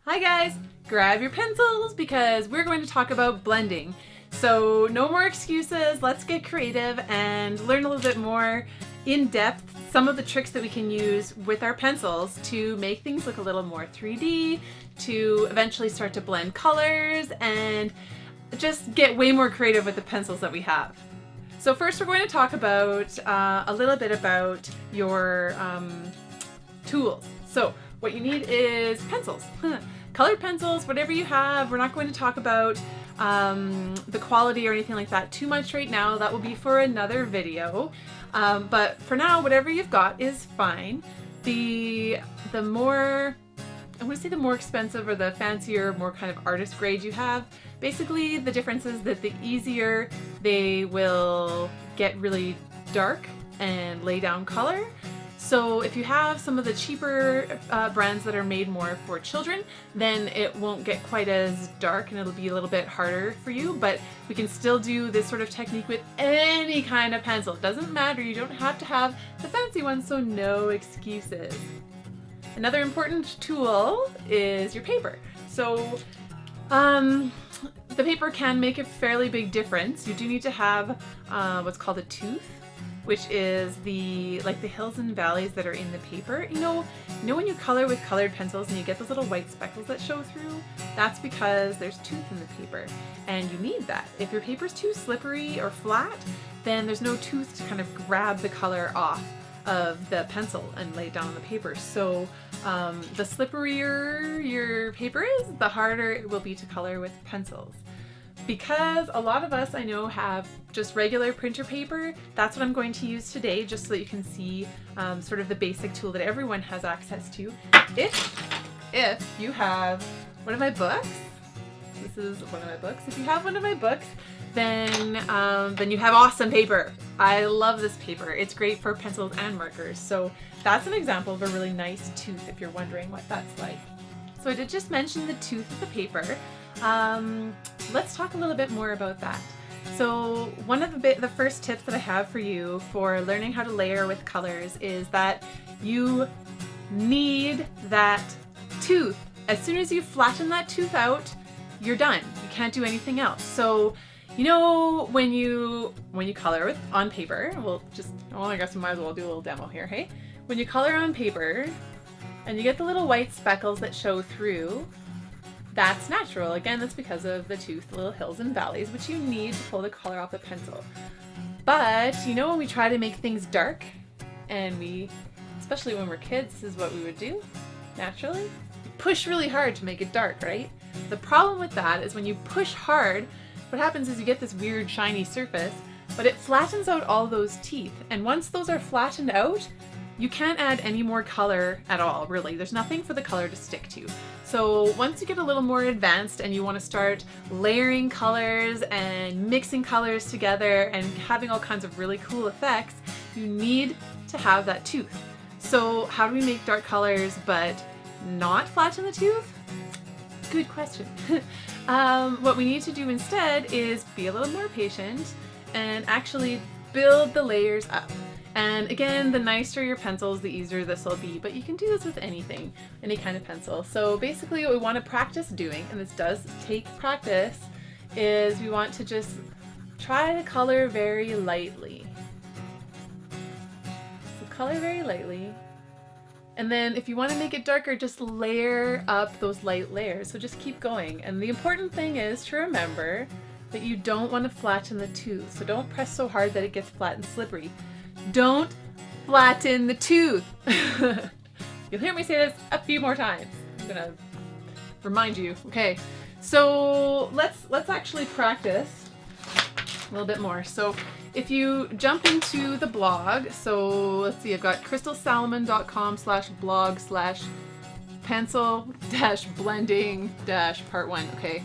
Hi guys! Grab your pencils because we're going to talk about blending. So no more excuses, let's get creative and learn a little bit more in depth some of the tricks that we can use with our pencils to make things look a little more 3D, to eventually start to blend colors and just get way more creative with the pencils that we have. So first we're going to talk about a little bit about your tools. So what you need is pencils. Colored pencils, whatever you have. We're not going to talk about the quality or anything like that too much right now. That will be for another video. But for now, whatever you've got is fine. The more, I want to say the more expensive or the fancier, more kind of artist grade you have, basically the difference is that the easier they will get really dark and lay down color. So if you have some of the cheaper brands that are made more for children, then it won't get quite as dark and it'll be a little bit harder for you, but we can still do this sort of technique with any kind of pencil. It doesn't matter, you don't have to have the fancy ones, so no excuses. Another important tool is your paper. So the paper can make a fairly big difference. You do need to have what's called a tooth, which is the hills and valleys that are in the paper. You know when you color with colored pencils and you get those little white speckles that show through? That's because there's tooth in the paper, and you need that. If your paper's too slippery or flat, then there's no tooth to kind of grab the color off of the pencil and lay it down on the paper. So the slipperier your paper is, the harder it will be to color with pencils. Because a lot of us I know have just regular printer paper, that's what I'm going to use today, just so that you can see sort of the basic tool that everyone has access to. If you have one of my books, this is one of my books. If you have one of my books, then you have awesome paper. I love this paper. It's great for pencils and markers. So that's an example of a really nice tooth if you're wondering what that's like. So I did just mention the tooth of the paper. Let's talk a little bit more about that. So one of the first tips that I have for you for learning how to layer with colors is that you need that tooth. As soon as you flatten that tooth out, you're done. You can't do anything else. So you know when you color on paper, I guess we might as well do a little demo here, hey? When you color on paper and you get the little white speckles that show through, that's natural. Again, that's because of the tooth, the little hills and valleys, which you need to pull the color off the pencil. But you know when we try to make things dark, and especially when we're kids, this is what we would do, naturally. Push really hard to make it dark, right? The problem with that is when you push hard, what happens is you get this weird shiny surface, but it flattens out all those teeth. And once those are flattened out, you can't add any more color at all, really. There's nothing for the color to stick to. So once you get a little more advanced and you want to start layering colors and mixing colors together and having all kinds of really cool effects, you need to have that tooth. So how do we make dark colors but not flatten the tooth? Good question. What we need to do instead is be a little more patient and actually build the layers up. And again, the nicer your pencils, the easier this will be, but you can do this with anything, any kind of pencil. So basically what we want to practice doing, and this does take practice, is we want to just try to color very lightly. So color very lightly. And then if you want to make it darker, just layer up those light layers. So just keep going. And the important thing is to remember that you don't want to flatten the tooth. So don't press so hard that it gets flat and slippery. Don't flatten the tooth. You'll hear me say this a few more times. I'm gonna remind you. Okay, so let's actually practice a little bit more. So if you jump into the blog, so let's see, I've got crystalsalmon.com/blog/pencil-blending-part 1. Okay,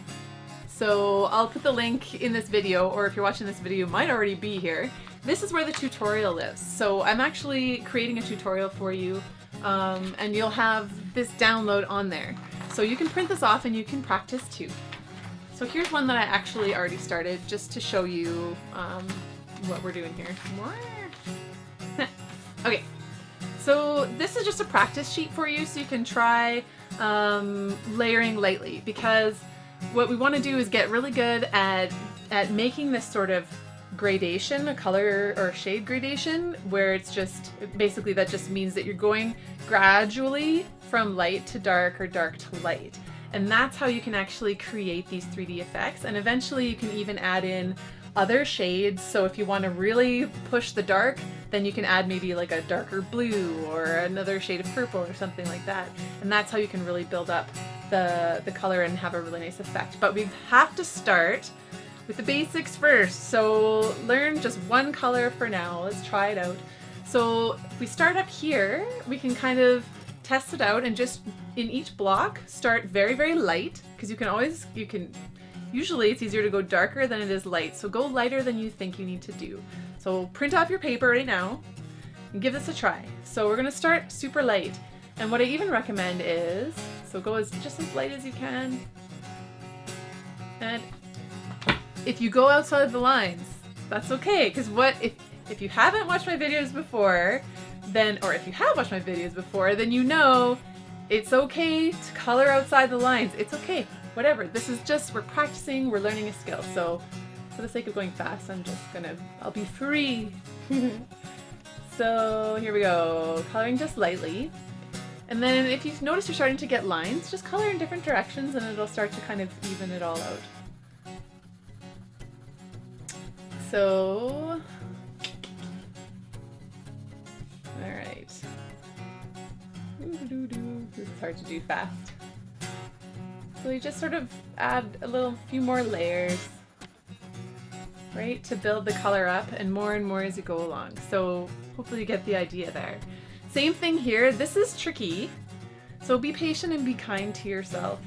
so I'll put the link in this video, or if you're watching this video, it might already be here. This is where the tutorial lives. So I'm actually creating a tutorial for you, and you'll have this download on there. So you can print this off and you can practice too. So here's one that I actually already started just to show you what we're doing here. Okay, so this is just a practice sheet for you so you can try layering lightly, because what we want to do is get really good at making this sort of gradation, a color or shade gradation, where it's just basically that just means that you're going gradually from light to dark or dark to light. And that's how you can actually create these 3D effects. And eventually you can even add in other shades. So if you want to really push the dark, then you can add maybe like a darker blue or another shade of purple or something like that. And that's how you can really build up the color and have a really nice effect. But we have to start with the basics first. So learn just one color for now. Let's try it out. So if we start up here, we can kind of test it out and just in each block start very, very light, because usually it's easier to go darker than it is light. So go lighter than you think you need to do. So print off your paper right now and give this a try. So we're gonna start super light. And what I even recommend is, so go just as light as you can. And if you go outside the lines, that's okay. Because if you haven't watched my videos before, or if you have watched my videos before, then you know it's okay to color outside the lines. It's okay, whatever. This is just, we're practicing, we're learning a skill. So for the sake of going fast, I'll be free. So here we go, coloring just lightly. And then if you notice you're starting to get lines, just color in different directions and it'll start to kind of even it all out. So, all right. This is hard to do fast. So you just sort of add a few more layers, right, to build the color up, and more as you go along. So hopefully you get the idea there. Same thing here. This is tricky, so be patient and be kind to yourself,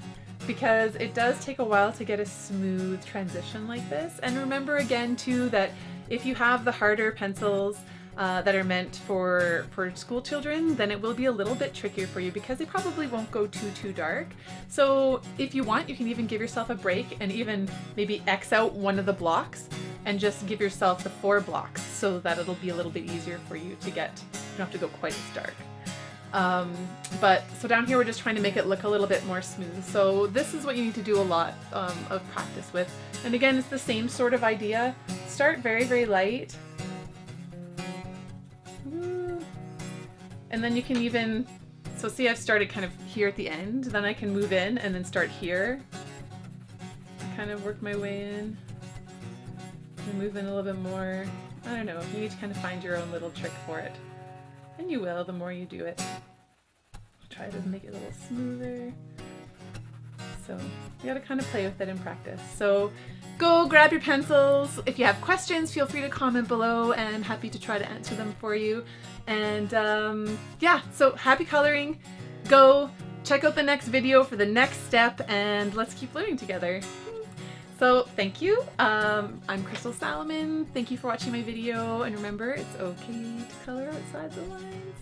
because it does take a while to get a smooth transition like this. And remember again too that if you have the harder pencils that are meant for school children, then it will be a little bit trickier for you because they probably won't go too dark. So if you want, you can even give yourself a break and even maybe X out one of the blocks and just give yourself the 4 blocks so that it'll be a little bit easier for you to get, you don't have to go quite as dark. So down here we're just trying to make it look a little bit more smooth. So this is what you need to do a lot of practice with. And again, it's the same sort of idea. Start very, very light. And then you can even, so see I've started kind of here at the end, then I can move in and then start here. Kind of work my way in. And move in a little bit more. I don't know, you need to kind of find your own little trick for it. And you will, the more you do it. Try to make it a little smoother. So you gotta kind of play with it in practice. So go grab your pencils. If you have questions, feel free to comment below and I'm happy to try to answer them for you. And yeah, so happy coloring. Go check out the next video for the next step and let's keep learning together. So thank you. I'm Crystal Salomon. Thank you for watching my video, and remember, it's okay to color outside the lines.